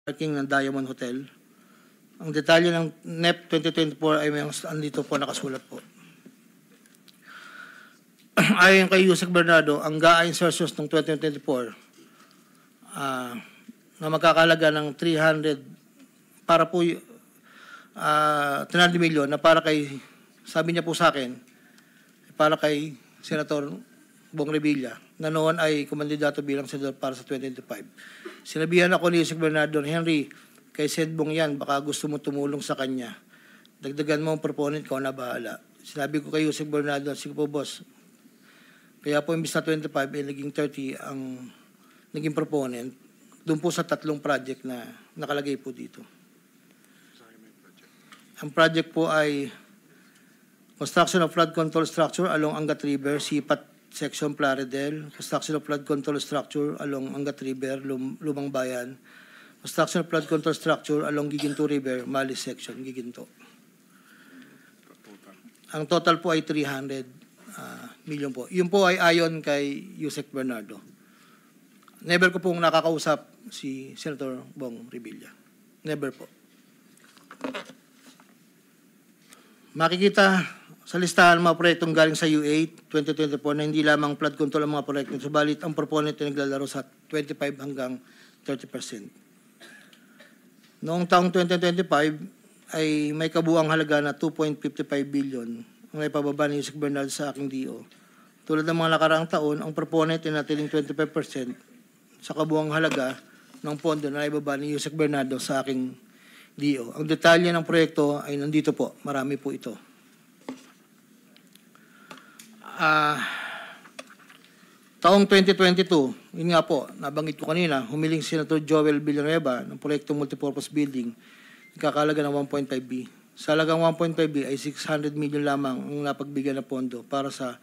parking ng Diamond Hotel. Ang detalye ng NEP 2024 ay may andito po nakasulat po. Ayon kay Yusek Bernardo, ang GAA insertions ng 2024 na magkakalaga ng 300 para po 300 milyon na para kay, sabi niya po sa akin, para kay Senator Bong Revilla na noon ay kumandidato bilang senador para sa 2025. Sinabihan ako ni Yusek Bernardo, Henry, kay Sed Bong yan, baka gusto mo tumulong sa kanya. Dagdagan mo ang proponent, ko na bahala. Sinabi ko kay Yusek Bernardo, sige po boss, kaya po imbis na 25 ay naging 30 ang naging proponent doon po sa tatlong project na nakalagay po dito. Ang project po ay construction of flood control structure along Angat River, Sipat Section Plaridel, construction of flood control structure along Angat River, Lumang Bayan, construction of flood control structure along Giginto River, Mali Section, Giginto. Ang total po ay 300 million po. Yun po ay ayon kay Yusek Bernardo. Never ko pong nakakausap si Senator Bong Revilla. Never po. Makikita sa listahan ng mga proyektong galing sa U8 2024 na hindi lamang flood control ang mga proyekto, subalit ang proponent ay naglalaro sa 25 hanggang 30%. Noong taong 2025 ay may kabuang halaga na 2.55 billion ang may pababa ni Yusek Bernardo sa aking DO. Tulad ng mga nakaraang taon, ang proponent ay natiling 25% sa kabuang halaga ng pondo na ibaba ni Yusek Bernardo sa aking DO. Ang detalye ng proyekto ay nandito po. Marami po ito. Taong 2022, yun nga po, nabanggit ko kanina, humiling si Senator Joel Villanueva ng proyektong multipurpose building, ikakalaga ng 1.5B. Sa halagang 1.5B ay 600 million lamang ang napagbigyan na pondo para sa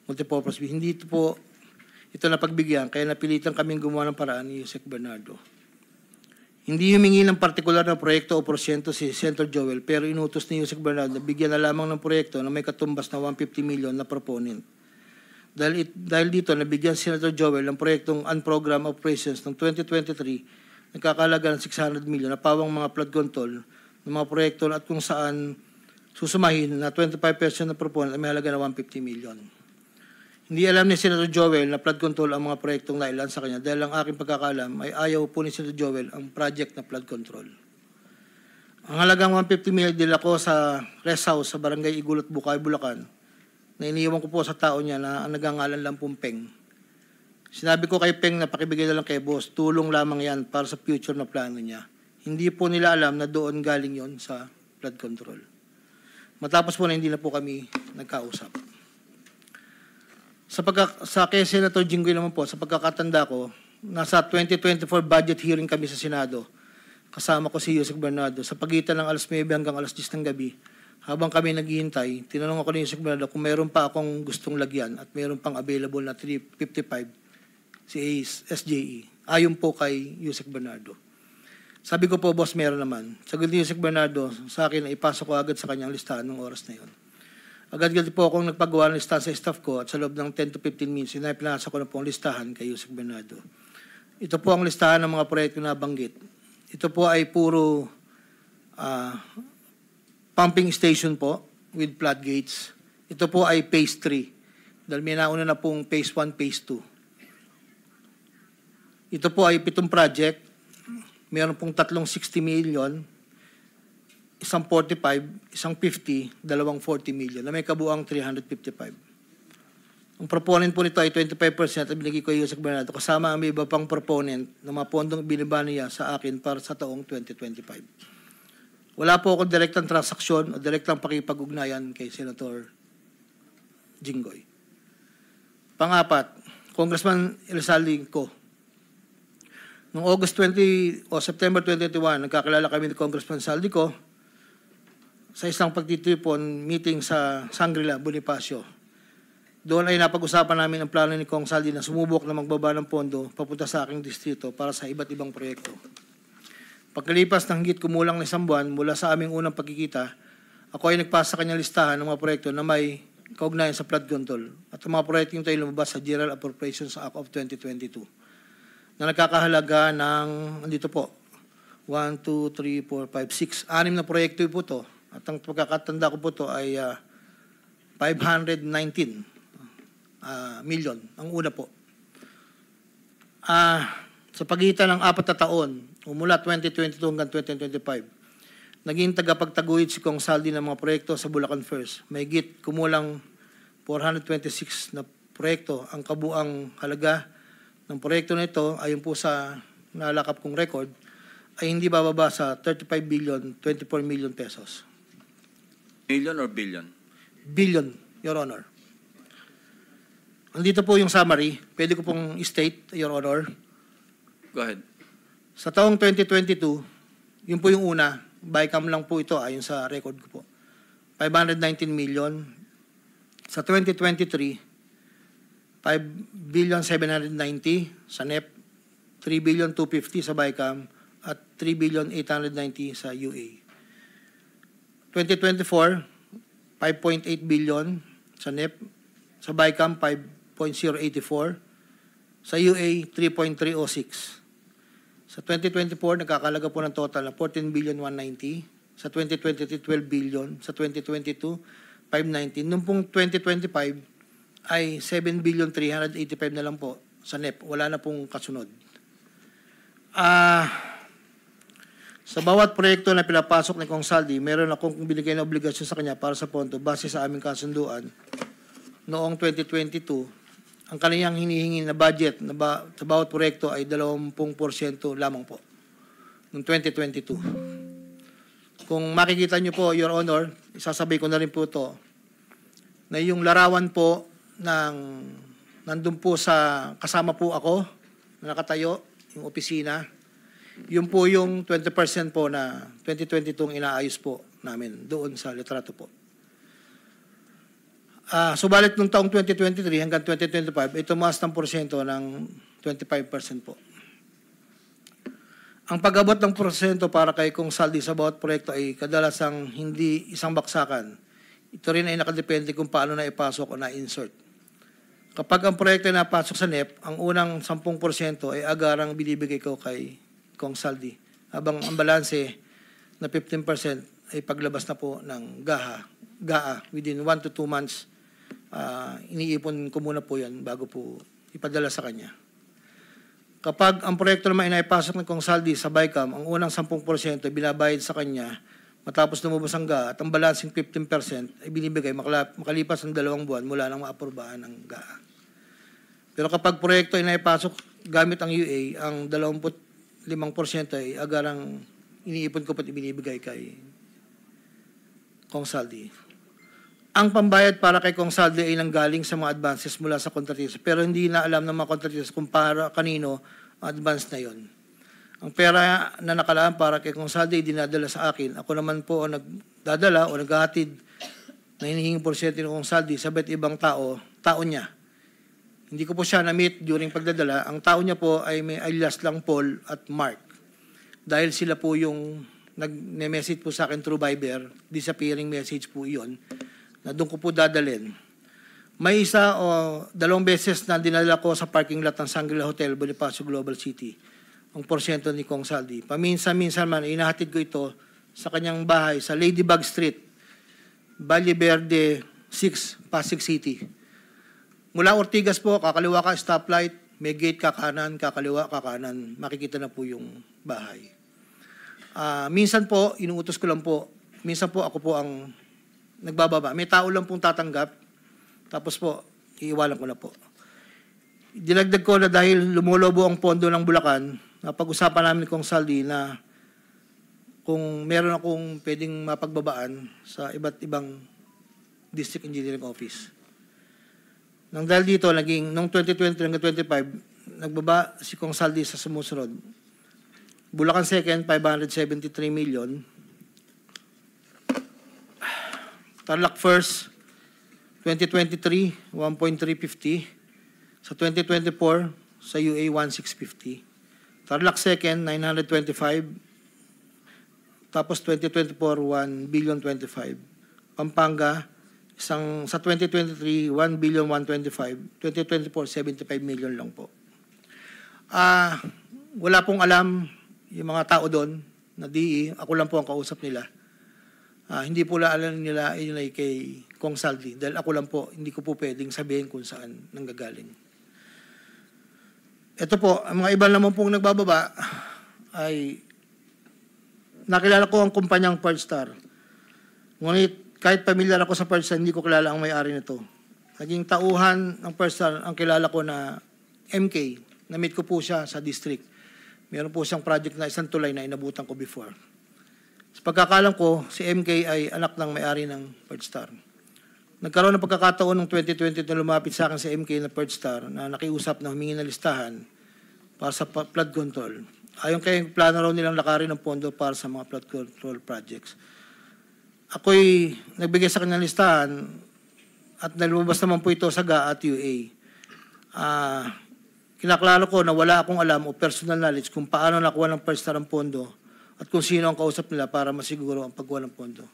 multipurpose building. Hindi ito napagbigyan, kaya napilitan kaming gumawa ng paraan ni Yusek Bernardo. Hindi humingi ng partikular na proyekto o porsyento si Senator Joel, pero inutos ni Yusek Bernardo na bigyan na lamang ng proyekto na may katumbas na 150 million na proponent. Dahil dito, nabigyan si Senator Joel ng proyektong unprogrammed operations ng 2023 nagkakalaga ng 600 million na pawang mga flood control ng mga proyekto at kung saan susumahin na 25% na proponent ay may halaga na 150 million. Hindi alam ni Senator Joel na flood control ang mga proyektong nailan sa kanya dahil ang aking pagkakalam ay ayaw po ni Senator Joel ang project na flood control. Ang halagang 150 million dila ko sa rest house sa Barangay Igulot, Bukay, Bulacan na iniwan ko po sa tao niya na ang nagangalan lang pong Peng. Sinabi ko kay Peng na pakibigay na lang kay boss, tulong lamang yan para sa future na plano niya. Hindi po nila alam na doon galing yon sa flood control. Matapos po na hindi na po kami nagkausap. Sa kay Senator Jinggoy naman po, sa pagkakatanda ko, nasa 2024 budget hearing kami sa Senado. Kasama ko si Yusek Bernardo. Sa pagitan ng alas 9 hanggang alas 10 ng gabi, habang kami naghihintay, tinanong ako ni Yusek Bernardo kung mayroon pa akong gustong lagyan at mayroon pang available na 355 si SJE. Ayon po kay Yusek Bernardo. Sabi ko po, boss, meron naman. Sagot ni Yusek Bernardo sa akin na ipasok ko agad sa kanyang listahan ng oras na yon. Agad-agad po akong nagpagawa ng listahan sa staff ko at sa loob ng 10 to 15 minutes, pinasa ko na po ang listahan kay Yusek Bernardo. Ito po ang listahan ng mga proyekto na banggit. Ito po ay puro pumping station po with floodgates. Ito po ay phase 3 dahil may nauna na pong phase 1, phase 2. Ito po ay 7 project. Mayroon pong 360 million, isang 45, isang 50, dalawang 40 million na may kabuang 355. Ang proponent po nito ay 25% at binigay ko yung Yusek Bernardo kasama ang may iba pang proponent ng mga pondong biniba niya sa akin para sa taong 2025. Wala po akong direktang transaksyon o direktang pakipag-ugnayan kay Senator Jinggoy. Pangapat, Congressman Elsaldi ko. Noong August 20 o September 2021, nagkakilala kami ni Congressman Saldico sa isang pagtitipon meeting sa Shangri-La, Bonifacio. Doon ay napag-usapan namin ang plano ni Kong Saldi na sumubok na magbaba ng pondo papunta sa aking distrito para sa iba't ibang proyekto. Pagkalipas ng higit kumulang na isang buwan mula sa aming unang pagkikita, ako ay nagpasa sa kanyang listahan ng mga proyekto na may kaugnayan sa flood control at ang mga proyekto yung tayo lumabas sa General Appropriations Act of 2022 na nagkakahalaga ng, andito po, 1, 2, 3, 4, 5, 6. 6 na proyekto po to. At ang pagkakatanda ko po to ay 519 million. Ang una po. Sa pagitan ng 4 na taon, mula 2022 hanggang 2025, naging tagapagtaguyod si Kong Saldi ng mga proyekto sa Bulacan First. Mahigit kumulang 426 na proyekto. Ang kabuang halaga ng proyekto na ito, ayon po sa nalakap kong record, ay hindi bababa sa 35 billion, 24 million pesos. Million or billion? Billion, Your Honor. Andito po yung summary. Pwede ko pong state, Your Honor. Go ahead. Sa taong 2022, yun po yung una, BICAM lang po ito ayon sa record ko po. 519 million. Sa 2023, 5 billion 790 sa NEP, 3 billion 250 sa BICAM, at 3 billion 890 sa UA. 2024, 5.8 billion sa NEP, sa BICAM 5.084, sa UA 3.306. Sa 2024, nagkakalaga po ng total na 14 billion 190, sa 2023 12 billion, sa 2022 519. Noong pong 2025 ay 7 billion 385 na lang po sa NEP. Wala na pong kasunod. Sa bawat proyekto na pinapasok ni Kong Saldi, meron akong binigay na obligasyon sa kanya para sa pondo base sa aming kasunduan noong 2022. Ang kaniyang hinihingi na budget na sa bawat proyekto ay 20% lamang po noong 2022. Kung makikita niyo po, Your Honor, isasabay ko na rin po ito, na yung larawan po nandun po sa kasama po ako na nakatayo, yung opisina. Yun po yung 20% po na 2022 inaayos po namin doon sa litrato po. Subalit nung taong 2023 hanggang 2025, ay tumaas ng porsyento ng 25% po. Ang pag-abot ng porsyento para kay Kong Saldi sa bawat proyekto ay kadalasang hindi isang baksakan. Ito rin ay nakadepende kung paano na ipasok o na-insert. Kapag ang proyekto ay napasok sa NEP, ang unang 10% ay agarang binibigay ko kay Kong Saldi. Habang ang balanse na 15% ay paglabas na po ng GAA within 1 to 2 months. Iniipon ko muna po yan bago po ipadala sa kanya. Kapag ang proyekto naman ay naipasok ng Kong Saldi sa BICAM, ang unang 10% ay binabayad sa kanya matapos lumabas ang GAA at ang balancing 15% ay binibigay makalipas ang 2 buwan mula nang maaprubahan ng GAA. Pero kapag proyekto ay naipasok gamit ang UA, ang 5% ay agarang iniipon ko pat ibinibigay kay Kong Saldi. Ang pambayad para kay Kong Saldi ay nanggaling sa mga advances mula sa kontratista, pero hindi na alam ng mga kontratista kung para kanino ang advance na yon. Ang pera na nakalaan para kay Kong Saldi ay dinadala sa akin. Ako naman po ang nagdadala o naghahatid na hinihinging porsyento ni Kong Saldi sa iba't ibang tao niya. Hindi ko po siya na-meet during pagdadala. Ang tao niya po ay may alias lang Paul at Mark. Dahil sila po yung nag-message po sa akin through Viber, disappearing message po iyon, na doon ko po dadalhin. May isa o 2 beses na dinala ko sa parking lot ng Shangri-La Hotel, Bonifacio Global City, ang porsyento ni Kong Saldi. Paminsan-minsan man, inahatid ko ito sa kanyang bahay sa Ladybug Street, Valle Verde 6, Pasig City. Mula Ortigas po, kakaliwa ka, stoplight, may gate ka kanan, kakaliwa ka kanan, makikita na po yung bahay. Minsan po, inuutos ko lang po, minsan po ako po ang nagbababa. May tao lang pong tatanggap, tapos po, iiwalan ko na po. Dinagdag ko na dahil lumulobo ang pondo ng Bulacan, napag-usapan namin Kong Saldi na kung meron akong pwedeng mapagbabaan sa iba't ibang district engineering office. Nang dahil dito, noong 2020 hanggang 2025, nagbaba si Kong Saldi sa sumusunod. Bulacan Second, 573 million. Tarlac First, 2023, 1.350. Sa 2024, sa UA, 1.650. Tarlac Second, 925. Tapos 2024, 1 billion 25. Pampanga, sa 2023, 1 billion 125. 2024, 75 million lang po. Wala pong alam yung mga tao doon na DE. Ako lang po ang kausap nila. Hindi po alam nila yun ay kay Kong Saldi. Dahil ako lang po, hindi ko po pwedeng sabihin kung saan nanggagaling. Ito po, ang mga iba naman pong nagbababa ay nakilala ko ang kumpanyang Pearlstar. Ngunit kahit pamilyar ako sa Pearlstar, hindi ko kilala ang may-ari nito. Naging tauhan ng Pearlstar ang kilala ko na MK. Na-meet ko po siya sa district. Meron po siyang project na isang tulay na inabutan ko before. Sa pagkakalam ko, si MK ay anak ng may-ari ng Pearlstar. Nagkaroon ng pagkakataon ng 2020 na lumapit sa akin si MK na Pearlstar na nakiusap na humingi ng listahan para sa flood control. Ayon kay plano raw nilang lakarin ng pondo para sa mga flood control projects. Ako'y nagbigay sa kanya ng listahan at nalumabas naman po ito sa GA at UA. Kinaklaro ko na wala akong alam o personal knowledge kung paano nakuha ng Pearlstar ang pondo at kung sino ang kausap nila para masiguro ang pagkuha ng pondo.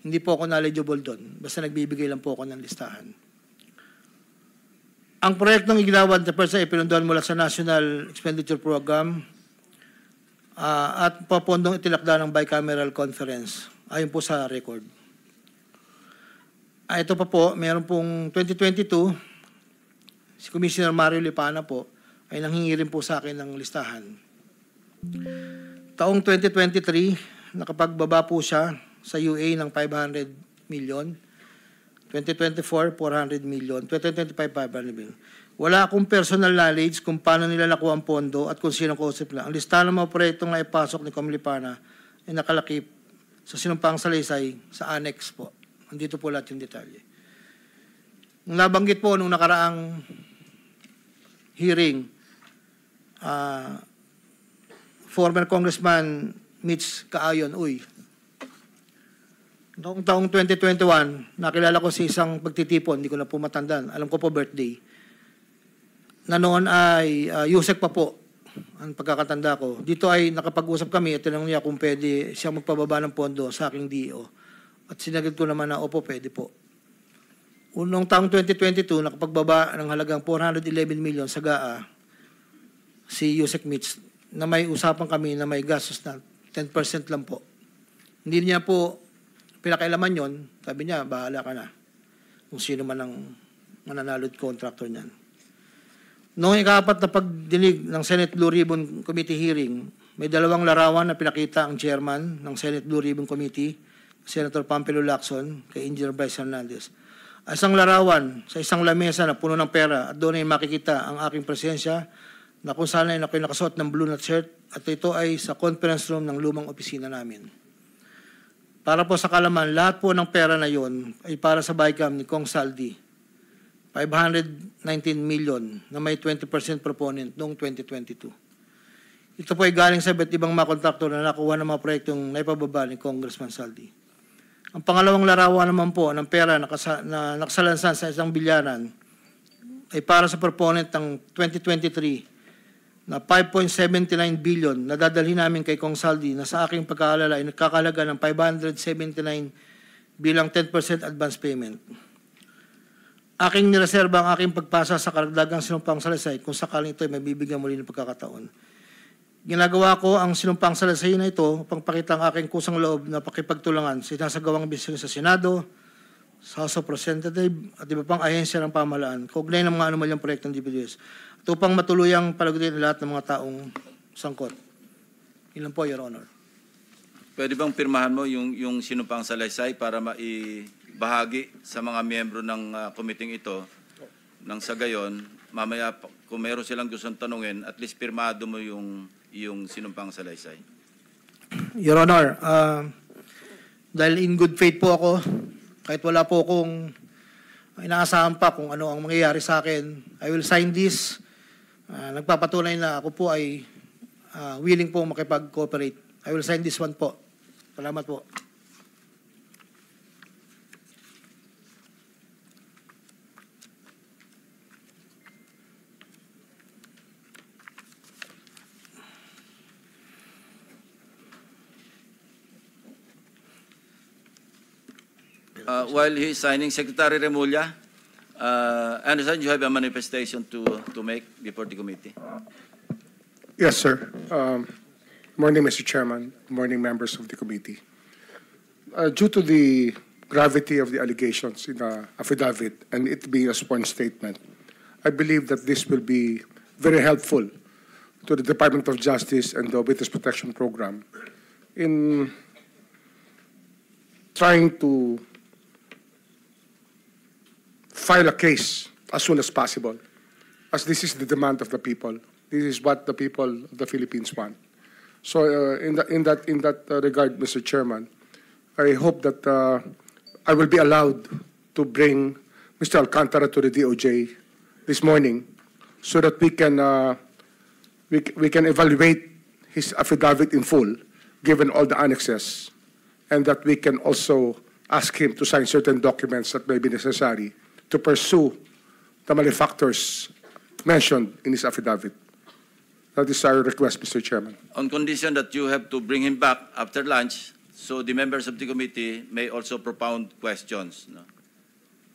Hindi po ako knowledgeable doon. Basta nagbibigay lang po ako ng listahan. Ang proyektong iginawan sa Pearlstar ay pinunduhan mula sa National Expenditure Program at papondong itilakda ng bicameral conference. Ayon po sa record. Ito pa po, mayroon pong 2022, si Commissioner Mario Lipana po ay nanghingi rin po sa akin ng listahan. Taong 2023, nakapagbaba po siya sa UA ng 500 million. 2024, 400 million. 2025, 500 million. Wala akong personal knowledge kung paano nila nakuha ang pondo at kung sino kausap nila. Ang listahan ng mga proyektong naipasok ni Com Lipana ay nakalakip sa sinumpang salaysay sa annex po. Andito po lahat yung detalye. Nabanggit po nung nakaraang hearing, former Congressman Mitch Kaayon, noong taong 2021, nakilala ko si isang pagtitipon, hindi ko na po matandaan, alam ko po birthday, na noon ay Yusek pa po, ang pagkakatanda ko. Dito ay nakapag-usap kami at tinanong niya kung pwede siya magpababa ng pondo sa aking DO. At sinagot ko naman na, opo, pwede po. Unong taong 2022, nakapagbaba ng halagang 411 million sa GAA si Yusek Mitch na may usapan kami na may gastos na 10% lang po. Hindi niya po pinakailaman yon. Sabi niya, bahala ka na kung sino man ang mananalod contractor niyan. Noong ikapat na pagdinig ng Senate Blue Ribbon Committee hearing, may dalawang larawan na pinakita ang chairman ng Senate Blue Ribbon Committee, Senator Pampilo Lacson, kay Engineer Bryce Hernandez. Isang larawan sa isang lamesa na puno ng pera at doon ay makikita ang aking presensya na kung saan ay ako'y nakasuot ng blue na shirt at ito ay sa conference room ng lumang opisina namin. Para po sa kalaman, lahat po ng pera na yon ay para sa BICAM ni Kong Saldi, 519 million na may 20% proponent noong 2022. Ito po ay galing sa iba't ibang mga kontraktor na nakuha ng mga proyektong naipababa ni Congressman Saldi. Ang pangalawang larawan naman po ng pera na nakasalansan sa isang bilyaran ay para sa proponent ng 2023 na 5.79 billion na dadalhin namin kay Kong Saldi na sa aking pagkaalala ay nagkakalaga ng 579 bilang 10% advance payment. Aking nireserba ang aking pagpasa sa karagdagang sinumpang salaysay kung sakaling ito ay mabibigyan muli ng pagkakataon. Ginagawa ko ang sinumpang salaysay na ito upang pakita ang aking kusang loob na pakipagtulangan sa sinasagawang bisyo sa Senado, sa House of Representatives at iba pang ahensya ng pamahalaan, kaugnay ng mga anumalyang proyekto ng DPWH at upang matuluyang palagutin lahat ng mga taong sangkot. Ilan po, Your Honor. Pwede bang pirmahan mo yung sinumpang salaysay para maibahagi sa mga miyembro ng committee ito nang sa gayon, mamaya kung meron silang gustong tanungin, at least pirmado mo yung sinumpang salaysay. Your Honor, dahil in good faith po ako, kahit wala po akong inaasahan pa kung ano ang mangyayari sa akin, I will sign this. Nagpapatunay na ako po ay willing po makipag-cooperate. I will sign this one po. Salamat po. While he is signing, Secretary Remulla, I understand you have a manifestation to make before the committee. Yes, sir. Morning, Mr. Chairman. Morning, members of the committee. Due to the gravity of the allegations in the affidavit and it being a sworn statement, I believe that this will be very helpful to the Department of Justice and the Witness Protection Program in trying to file a case as soon as possible, as this is the demand of the people. This is what the people of the Philippines want. So in that regard, Mr. Chairman, I hope that I will be allowed to bring Mr. Alcantara to the DOJ this morning so that we can evaluate his affidavit in full, given all the annexes, and that we can also ask him to sign certain documents that may be necessary to pursue the malefactors mentioned in his affidavit. That is our request, Mr. Chairman. On condition that you have to bring him back after lunch, so the members of the committee may also propound questions. No?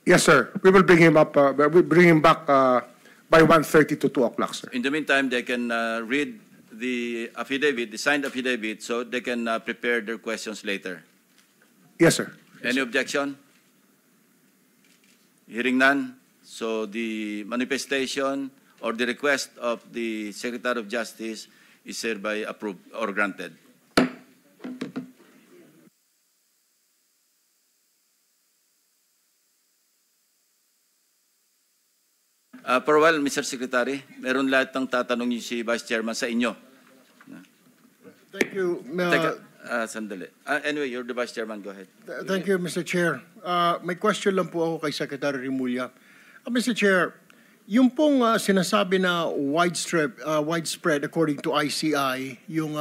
Yes, sir. We will bring him up. We bring him back by 1:30 to 2 o'clock, sir. In the meantime, they can read the affidavit, the signed affidavit, so they can prepare their questions later. Yes, sir. Any objection? Hearing none, so the manifestation or the request of the Secretary of Justice is hereby approved or granted. For a while, Mr. Secretary, meron lahat ng tatanungin si Vice Chairman sa inyo. Thank you. Teka, sandali. Anyway, you're the Vice Chairman. Go ahead. Thank you, Mr. Chair. May question lang po ako kay Secretary Remulla. Mr. Chair, yung pong sinasabi na widespread according to ICI, yung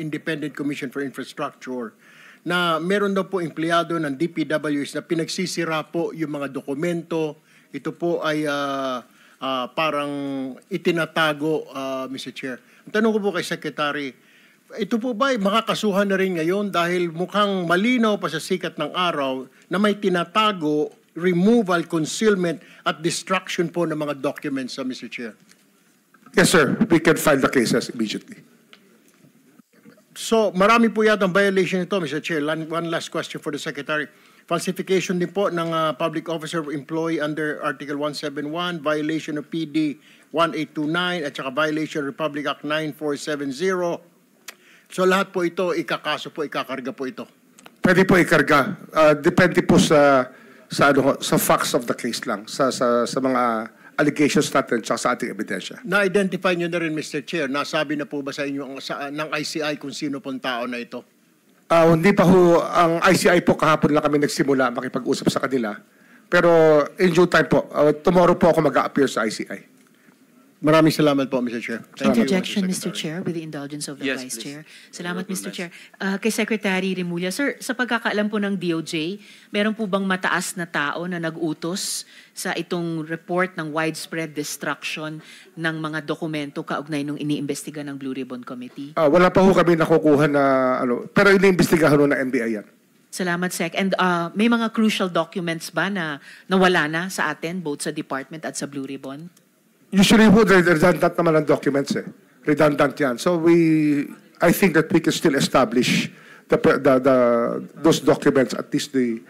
Independent Commission for Infrastructure, na meron daw po empleyado ng DPWs na pinagsisira po yung mga dokumento. Ito po ay parang itinatago, Mr. Chair. Ang tanong ko po kay Secretary, ito po ba ay makakasuhan na rin ngayon dahil mukhang malinaw pa sa sikat ng araw na may tinatago, removal, concealment at destruction po ng mga documents, Mr. Chair? Yes, sir. We can file the cases immediately. So, marami po yata ang violation nito, Mr. Chair. One last question for the Secretary. Falsification din po ng public officer or employee under Article 171, violation of PD 1829, at saka violation of Republic Act 9470. So lahat po ito, ikakarga po ito. Pwede po ikarga. Depende po sa facts of the case lang, sa mga allegations natin at sa ating ebidensya. Na-identify nyo na rin, Mr. Chair, nasabi na po ba sa inyo ng ICI kung sino pong tao na ito? Hindi pa ho, ang ICI po kahapon lang kami nagsimula makipag-usap sa kanila. Pero in due time po, tomorrow po ako mag-a-appear sa ICI. Maraming salamat po, Mr. Chair. Interjection, Mr. Chair, with the indulgence of the Yes, Vice please. Chair. Salamat, Mr. Chair. Kay Secretary Remulla, sir, sa pagkakaalam po ng DOJ, meron po bang mataas na tao na nag-utos sa itong report ng widespread destruction ng mga dokumento kaugnay nung iniimbestiga ng Blue Ribbon Committee? Wala pa ho kami nakukuha na pero iniimbestigahan ho ng NBI yan. Salamat, Sec. And may mga crucial documents ba na nawala na sa atin, both sa department at sa Blue Ribbon? Usually ho, redundant naman ang documents eh. Redundant yan. So I think that we can still establish those documents, at least the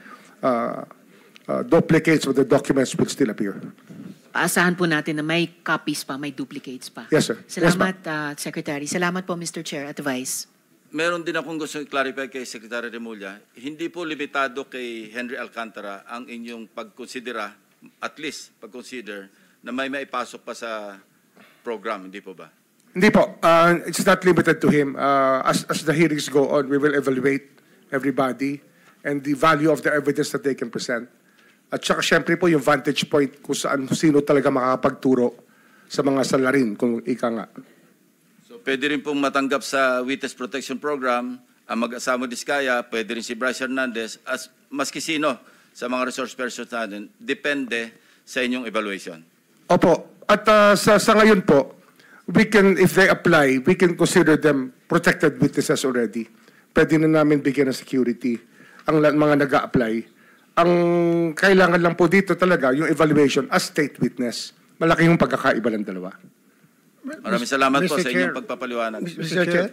duplicates of the documents will still appear. Asahan po natin na may copies pa, may duplicates pa. Yes, sir. Salamat, Secretary. Salamat po, Mr. Chair at Vice. Meron din akong gusto i-clarify kay Secretary Remulla. Hindi po limitado kay Henry Alcantara ang inyong pagkonsidera, at least pag-consider, na may maipasok pa sa program, hindi po ba? Hindi po. It's not limited to him. As the hearings go on, we will evaluate everybody and the value of the evidence that they can present. At saka syempre po yung vantage point kung sino talaga makakapagturo sa mga salarin, kung ika nga. So pwede rin pong matanggap sa Witness Protection Program ang mag-asamo Diskaya, pwede rin si Bryce Hernandez, as maski sino sa mga resource persons natin, depende sa inyong evaluation. Opo. At sa ngayon po, we can, if they apply, we can consider them protected witnesses already. Pwede na namin bigyan ng security ang mga nag-a-apply. Ang kailangan lang po dito talaga, yung evaluation as state witness. Malaki yung pagkakaiba ng dalawa. Maraming salamat po Mr. sa Chair. inyong pagpapaliwanag. Mr. Chair.